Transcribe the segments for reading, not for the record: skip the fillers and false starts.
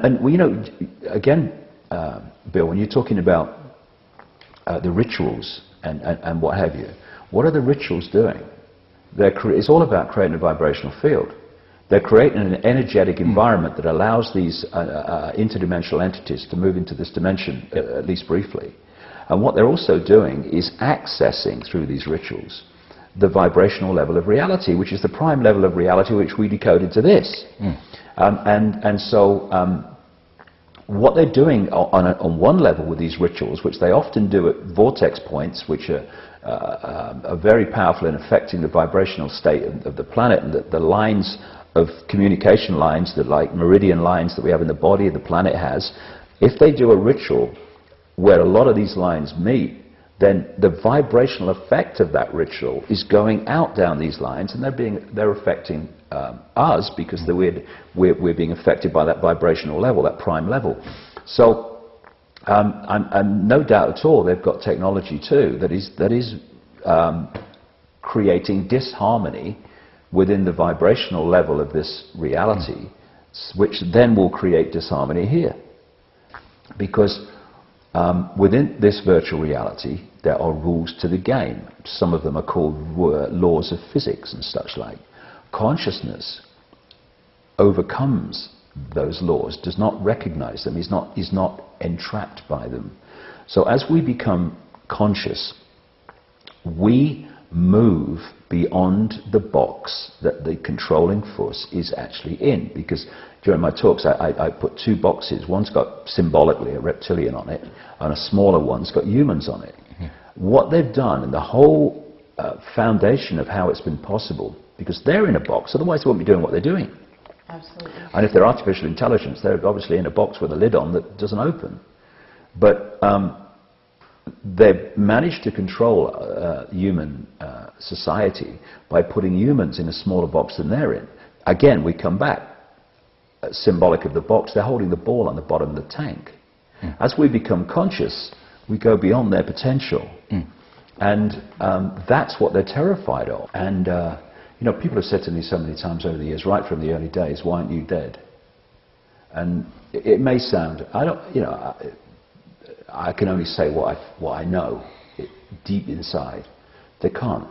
And well, you know, again, Bill, when you're talking about the rituals and what have you, what are the rituals doing? It's all about creating a vibrational field. They're creating an energetic environment that allows these interdimensional entities to move into this dimension, at least briefly. And what they're also doing is accessing, through these rituals, the vibrational level of reality, which is the prime level of reality which we decode into this. So what they're doing on one level with these rituals, which they often do at vortex points, which are very powerful in affecting the vibrational state of the planet, and the lines of communication lines, that like meridian lines that we have in the body the planet has, if they do a ritual where a lot of these lines meet, then the vibrational effect of that ritual is going out down these lines, and they're affecting us, because we're being affected by that vibrational level, that prime level. So, and no doubt at all, they've got technology too that is creating disharmony within the vibrational level of this reality, which then will create disharmony here, because within this virtual reality, there are rules to the game. Some of them are called laws of physics and such like. Consciousness overcomes those laws, does not recognize them, is not entrapped by them. So as we become conscious, we move beyond the box that the controlling force is actually in. Because during my talks I put two boxes. One's got symbolically a reptilian on it, and a smaller one's got humans on it. What they've done, and the whole foundation of how it's been possible, because they're in a box, otherwise they won't be doing what they're doing. Absolutely. And if they're artificial intelligence, they're obviously in a box with a lid on that doesn't open. But they've managed to control human society by putting humans in a smaller box than they're in. Again, we come back, symbolic of the box, they're holding the ball on the bottom of the tank. As we become conscious, we go beyond their potential. And that's what they're terrified of. And you know, people have said to me so many times over the years, right from the early days, why aren't you dead? And it may sound, I can only say what I know deep inside. They can't.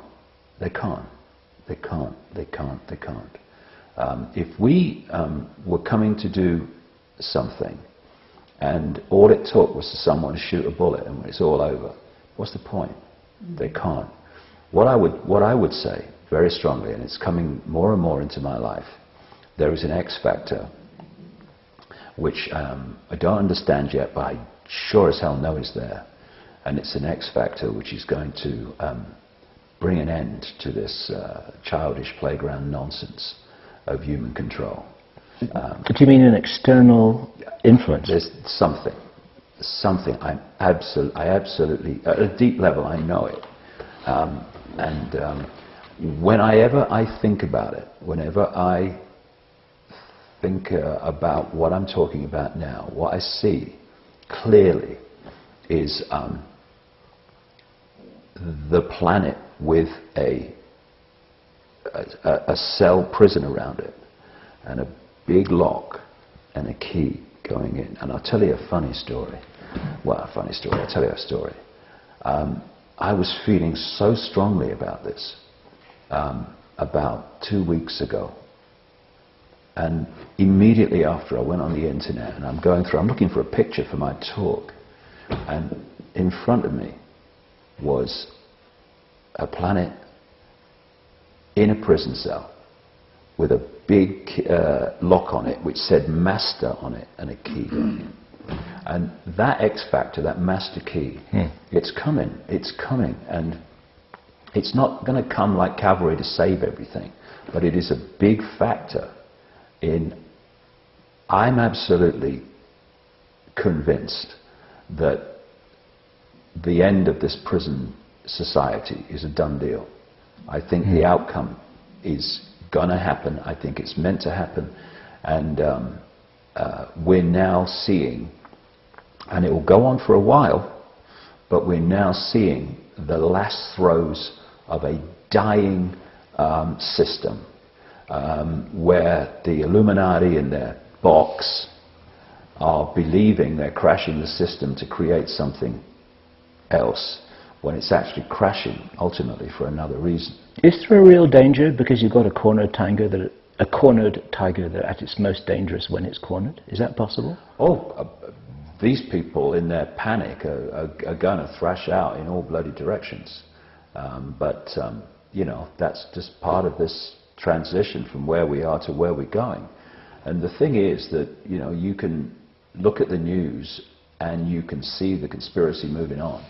If we were coming to do something, and all it took was for someone to shoot a bullet and it's all over, what's the point? They can't. What I would say very strongly, and it's coming more and more into my life, there is an X factor which I don't understand yet, but I sure as hell know is there. And it's an X factor which is going to bring an end to this childish playground nonsense of human control. Do you mean an external influence? There's something. I absolutely, at a deep level, I know it. Whenever I think about it, whenever I think about what I'm talking about now, what I see clearly is the planet with a cell prison around it, and a big lock and a key going in. And I'll tell you a funny story. Well, a funny story. I'll tell you a story. I was feeling so strongly about this about 2 weeks ago. And immediately after, I went on the internet and I'm looking for a picture for my talk. And in front of me was a planet in a prison cell with a big lock on it which said master on it and a key going in. And that X factor, that master key, it's coming, and it's not going to come like cavalry to save everything, but it is a big factor in, I'm absolutely convinced that the end of this prison society is a done deal. I think the outcome is going to happen. I think it's meant to happen. And we're now seeing, and it will go on for a while, but we're now seeing the last throes of a dying system where the Illuminati in their box believing they're crashing the system to create something else, when it's actually crashing ultimately for another reason. Is there a real danger because you've got a cornered tiger that at its most dangerous when it's cornered? Is that possible? These people in their panic are going to thrash out in all bloody directions. You know, that's just part of this transition from where we are to where we're going. And the thing is that, you know, you can look at the news and you can see the conspiracy moving on.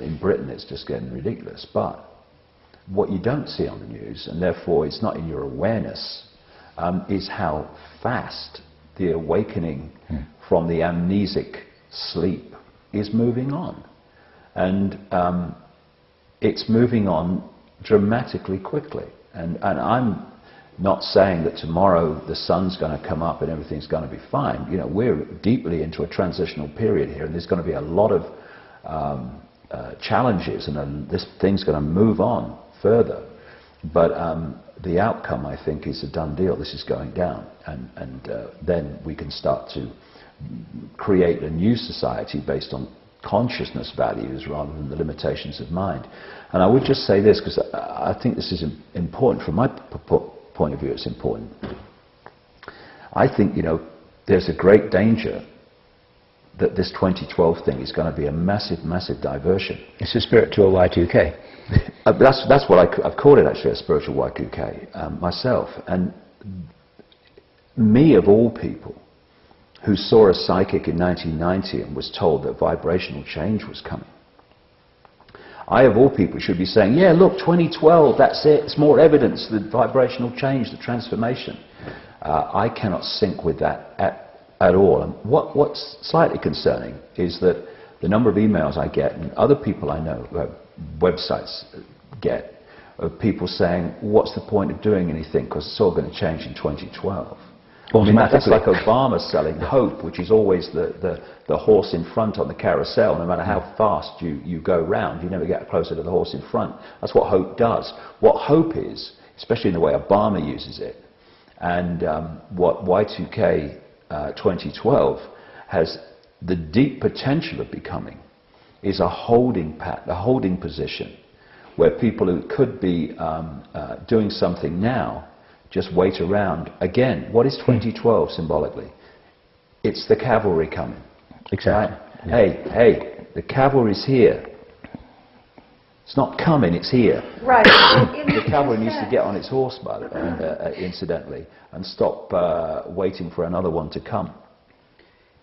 In Britain it's just getting ridiculous. But what you don't see on the news, and therefore it's not in your awareness, is how fast the awakening from the amnesic sleep is moving on. And it's moving on dramatically quickly. And I'm not saying that tomorrow the sun's going to come up and everything's going to be fine. You know, we're deeply into a transitional period here, and there's going to be a lot of challenges, and this thing's going to move on further. But the outcome, I think, is a done deal. This is going down, and then we can start to create a new society based on consciousness values rather than the limitations of mind. And I would just say this, because I think this is important from my point of view. It's important. I think, you know, there's a great danger that this 2012 thing is going to be a massive, massive diversion. It's a spiritual Y2K. That's what I've called it, actually, a spiritual Y2K myself. And me, of all people, who saw a psychic in 1990 and was told that vibrational change was coming, I, of all people, should be saying, yeah, look, 2012, that's it, it's more evidence, the vibrational change, the transformation. I cannot sync with that at all. And what's slightly concerning is that the number of emails I get, and other people I know, websites get, of people saying, what's the point of doing anything, because it's all going to change in 2012. I mean, that's like Obama selling hope, which is always the horse in front on the carousel. No matter how fast you go round, you never get closer to the horse in front. That's what hope does. What hope is, especially in the way Obama uses it, and what Y2K 2012 has the deep potential of becoming, is a holding position, where people who could be doing something now just wait around. Again, what is 2012 symbolically? It's the cavalry coming. Exactly. Right? Yeah. Hey, the cavalry's here. It's not coming, it's here. Right. The cavalry needs to get on its horse, by the way, incidentally, and stop waiting for another one to come.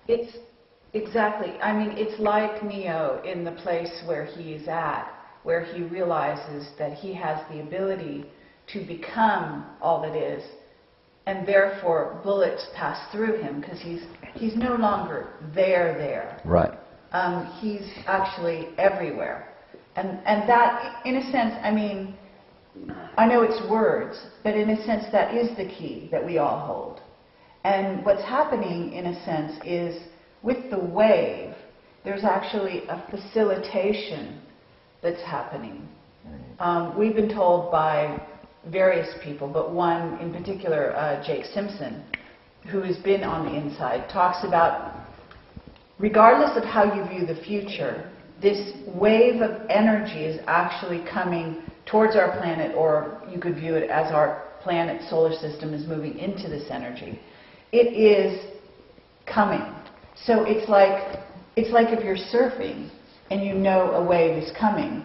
It's exactly. I mean, it's like Neo in the place where he's at, where he realizes that he has the ability to become all that is, and therefore bullets pass through him because he's no longer there. Right. He's actually everywhere, and that, in a sense, I mean, I know it's words, but in a sense that is the key that we all hold. And what's happening, in a sense, is with the wave, there's actually a facilitation that's happening. We've been told by various people, but one in particular, Jake Simpson, who has been on the inside, talks about, regardless of how you view the future, this wave of energy is actually coming towards our planet, or you could view it as our planet solar system is moving into this energy. It is coming. So it's like if you're surfing and you know a wave is coming,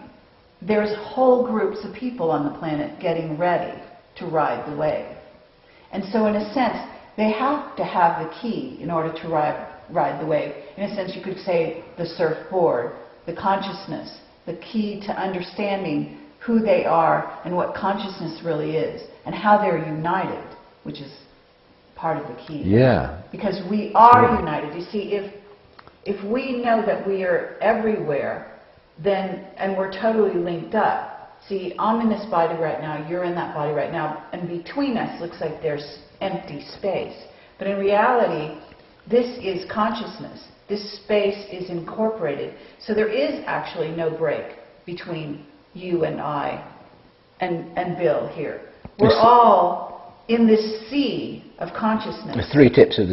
there's whole groups of people on the planet getting ready to ride the wave. And so in a sense, they have to have the key in order to ride the wave. In a sense, you could say the surfboard, the consciousness, the key to understanding who they are and what consciousness really is, and how they're united, which is part of the key. Yeah. Because we are united. You see, if we know that we are everywhere, then, and we're totally linked up. See, I'm in this body right now, you're in that body right now, and between us looks like there's empty space. But in reality, this is consciousness. This space is incorporated. So there is actually no break between you and I and Bill here. We're all in this sea of consciousness. The three tips of the